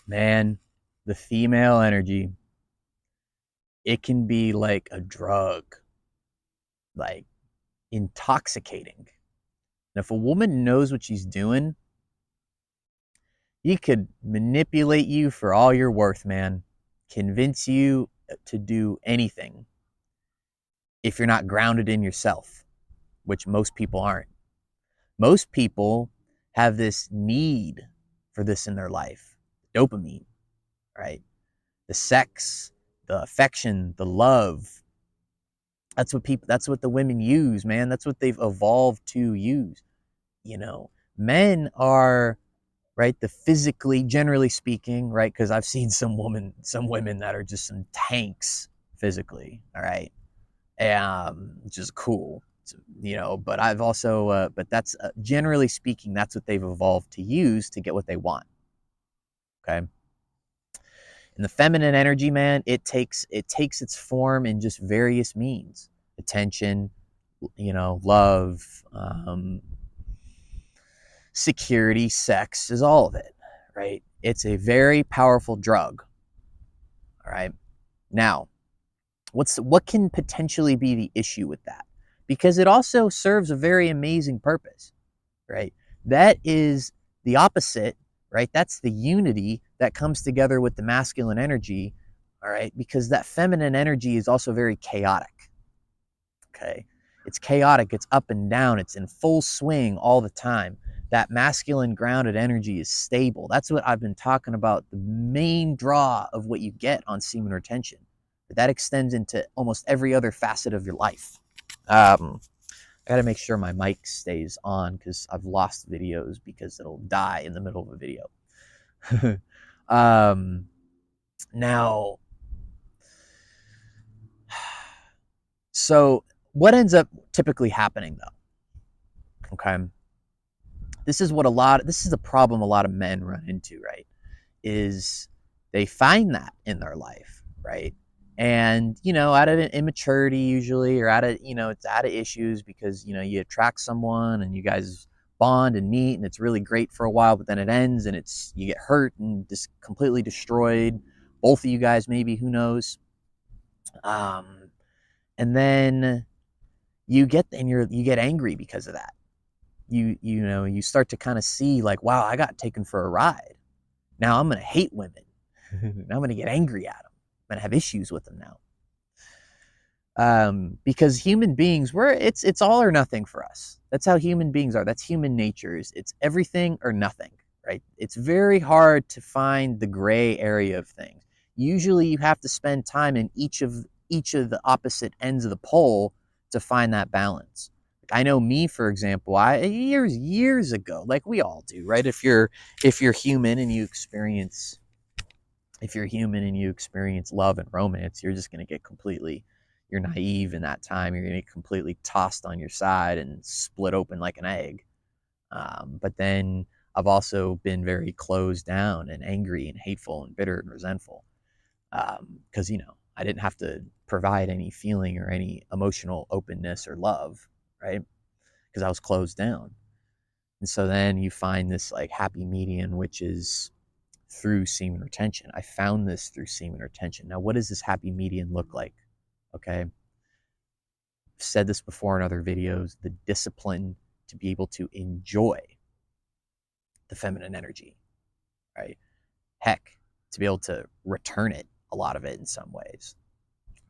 Man, the female energy, it can be like a drug, like intoxicating. And if a woman knows what she's doing, he could manipulate you for all you're worth, man. Convince you to do anything if you're not grounded in yourself, which most people aren't. Most people have this need for this in their life, dopamine, right? The sex, the affection, the love. That's what the women use, man. That's what they've evolved to use. You know, men are right, the physically, generally speaking, right? Because I've seen some women that are just some tanks physically, all right, which is cool, but I've also, but that's generally speaking, that's what they've evolved to use to get what they want. Okay, and the feminine energy, man, it takes its form in just various means: attention, love, security, sex is all of it, right? It's a very powerful drug. All right. Now, what can potentially be the issue with that? Because it also serves a very amazing purpose, right? That is the opposite, right? That's the unity that comes together with the masculine energy, all right? Because that feminine energy is also very chaotic, okay? It's chaotic, it's up and down, it's in full swing all the time. That masculine grounded energy is stable. That's what I've been talking about, the main draw of what you get on semen retention. But that extends into almost every other facet of your life. I got to make sure my mic stays on because I've lost videos because it'll die in the middle of a video. um, now, so what ends up typically happening though? Okay, this is a problem a lot of men run into, right? Is they find that in their life, right? And out of immaturity usually, or it's out of issues because you attract someone and you guys bond and meet and it's really great for a while, but then it ends and you get hurt and just completely destroyed. Both of you guys, maybe, who knows? Um, and then you get angry because of that. You start to kind of see like, wow, I got taken for a ride. Now I'm gonna hate women. Now I'm gonna get angry at them. I'm gonna have issues with them now. Because human beings, it's all or nothing for us. That's how human beings are. That's human nature. It's everything or nothing, right? It's very hard to find the gray area of things. Usually, you have to spend time in each of the opposite ends of the pole to find that balance. Like I know me, for example, I years ago, like we all do, right? If you're human and you experience love and romance, you're just going to get completely, you're naive in that time. You're going to get completely tossed on your side and split open like an egg. But then I've also been very closed down and angry and hateful and bitter and resentful because, I didn't have to provide any feeling or any emotional openness or love, right? Because I was closed down. And so then you find this like happy median, which is through semen retention. I found this through semen retention. Now, what does this happy median look like? Okay. I've said this before in other videos, the discipline to be able to enjoy the feminine energy, right? Heck, to be able to return it, a lot of it in some ways,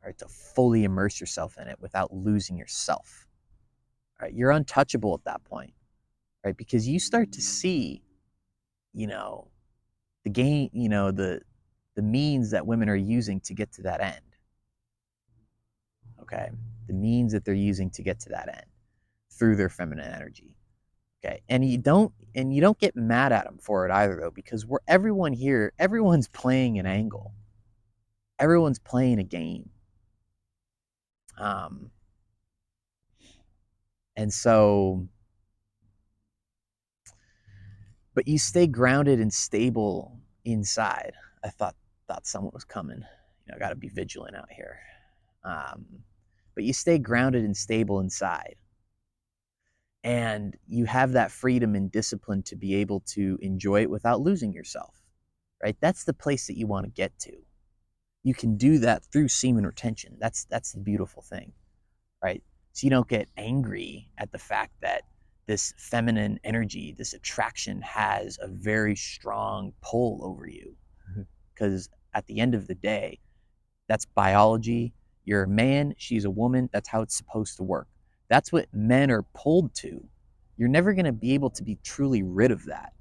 right? To fully immerse yourself in it without losing yourself, right? You're untouchable at that point, right? Because you start to see, you know, the game, the means that women are using to get to that end. Okay, the means that they're using to get to that end through their feminine energy. Okay, and you don't get mad at them for it either though, because everyone's playing an angle, everyone's playing a game, um, and so, but you stay grounded and stable inside. I thought someone was coming. Got to be vigilant out here. Um, but you stay grounded and stable inside. And you have that freedom and discipline to be able to enjoy it without losing yourself. right? That's the place that you want to get to. You can do that through semen retention. That's the beautiful thing, right? So you don't get angry at the fact that this feminine energy, this attraction has a very strong pull over you. Because at the end of the day, that's biology. You're a man, she's a woman. That's how it's supposed to work. That's what men are pulled to. You're never going to be able to be truly rid of that.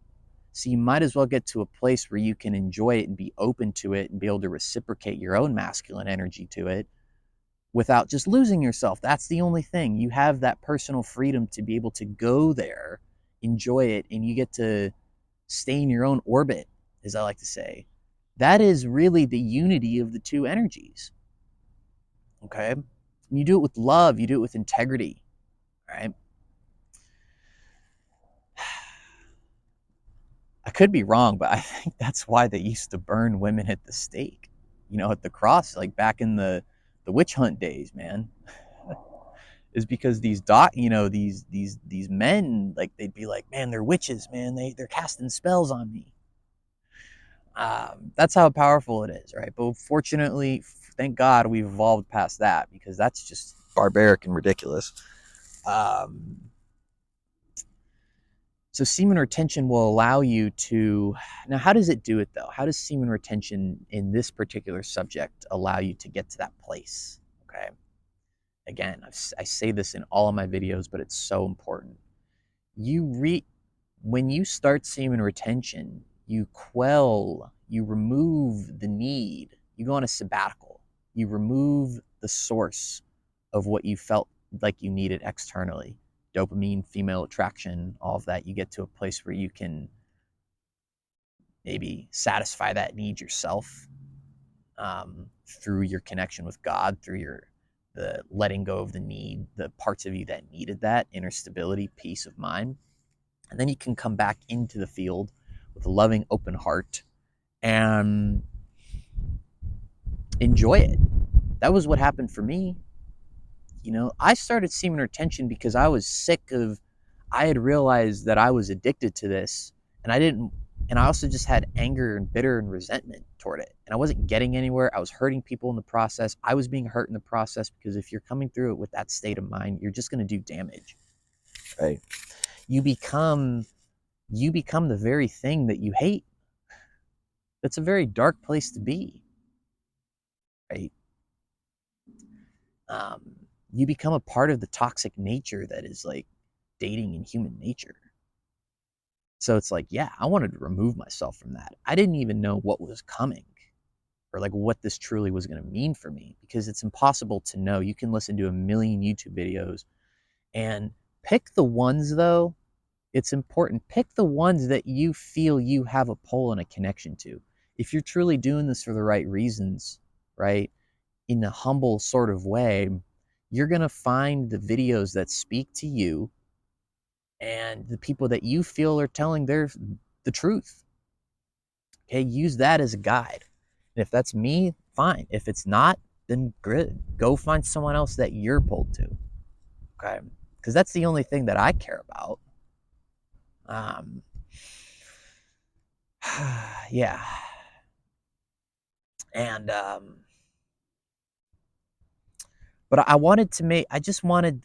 So you might as well get to a place where you can enjoy it and be open to it and be able to reciprocate your own masculine energy to it without just losing yourself. That's the only thing. You have that personal freedom to be able to go there, enjoy it, and you get to stay in your own orbit, as I like to say. That is really the unity of the two energies. Okay? And you do it with love, you do it with integrity, right? I could be wrong, but I think that's why they used to burn women at the stake, at the cross, like back in the witch hunt days, man. Is because these men, like, they'd be like, man, they're witches, man. They're casting spells on me. That's how powerful it is, right? But fortunately, thank God, we've evolved past that, because that's just barbaric and ridiculous. So semen retention will allow you to, now how does it do it though? How does semen retention in this particular subject allow you to get to that place? Okay. Again, I say this in all of my videos, but it's so important. When you start semen retention, you remove the need, you go on a sabbatical, you remove the source of what you felt like you needed externally. Dopamine, female attraction, all of that. You get to a place where you can maybe satisfy that need yourself, through your connection with God, through the letting go of the need, the parts of you that needed that inner stability, peace of mind. And then you can come back into the field with a loving, open heart and enjoy it. That was what happened for me. I started semen retention because I had realized that I was addicted to this, and I also just had anger and bitter and resentment toward it. And I wasn't getting anywhere. I was hurting people in the process. I was being hurt in the process, because if you're coming through it with that state of mind, you're just going to do damage. Right? You become the very thing that you hate. That's a very dark place to be. Right? Um, you become a part of the toxic nature that is like dating in human nature. So it's like, yeah, I wanted to remove myself from that. I didn't even know what was coming, or like what this truly was going to mean for me, because it's impossible to know. You can listen to a million YouTube videos and pick the ones, though. It's important. Pick the ones that you feel you have a pull and a connection to. If you're truly doing this for the right reasons, right, in a humble sort of way, you're going to find the videos that speak to you and the people that you feel are telling the truth. Okay, use that as a guide. And if that's me, fine. If it's not, then good. Go find someone else that you're pulled to. Okay, because that's the only thing that I care about. Um, yeah, and but I wanted to make. I just wanted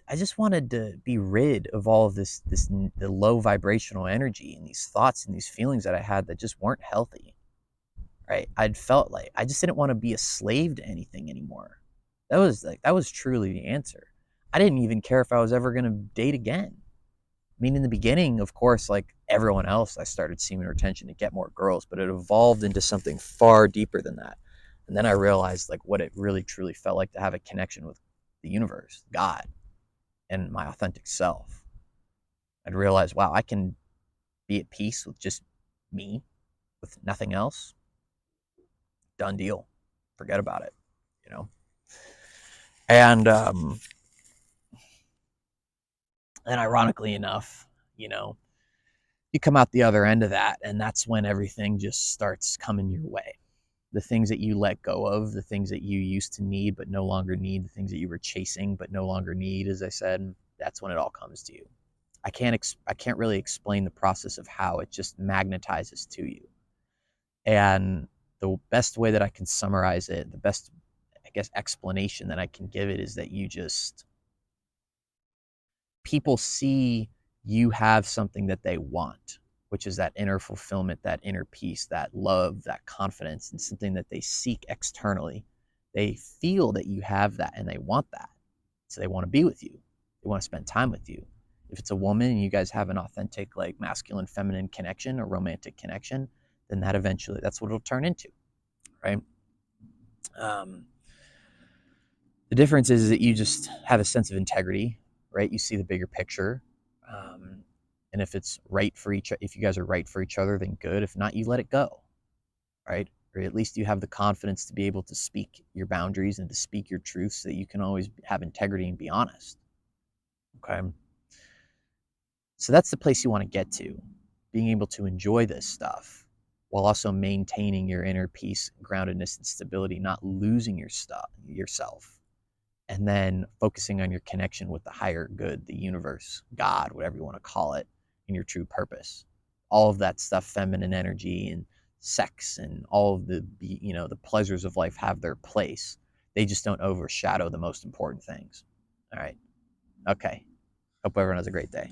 to be rid of all of the low vibrational energy and these thoughts and these feelings that I had that just weren't healthy. Right? I'd felt like I just didn't want to be a slave to anything anymore. That was truly the answer. I didn't even care if I was ever going to date again. I mean, in the beginning, of course, like everyone else, I started semen retention to get more girls, but it evolved into something far deeper than that. And then I realized like what it really truly felt like to have a connection with the universe, God, and my authentic self. I'd realized, wow, I can be at peace with just me, with nothing else. Done deal. Forget about it, you know. And ironically enough, you come out the other end of that, and that's when everything just starts coming your way. The things that you let go of, the things that you used to need but no longer need, the things that you were chasing but no longer need, as I said, that's when it all comes to you. I can't really explain the process of how it just magnetizes to you. And the best way that I can summarize it, the best, I guess, explanation that I can give it is that people see you have something that they want, which is that inner fulfillment, that inner peace, that love, that confidence, and something that they seek externally. They feel that you have that and they want that. So they want to be with you. They want to spend time with you. If it's a woman and you guys have an authentic, like masculine, feminine connection or romantic connection, then that eventually, that's what it'll turn into, right? Um, the difference is that you just have a sense of integrity, right? You see the bigger picture. Um, and if it's right for if you guys are right for each other, then good. If not, you let it go, right? Or at least you have the confidence to be able to speak your boundaries and to speak your truth so that you can always have integrity and be honest. Okay. So that's the place you want to get to, being able to enjoy this stuff while also maintaining your inner peace, groundedness, and stability, not losing yourself, and then focusing on your connection with the higher good, the universe, God, whatever you want to call it, and your true purpose. All of that stuff, feminine energy and sex and all of the, the pleasures of life have their place. They just don't overshadow the most important things. All right. Okay. Hope everyone has a great day.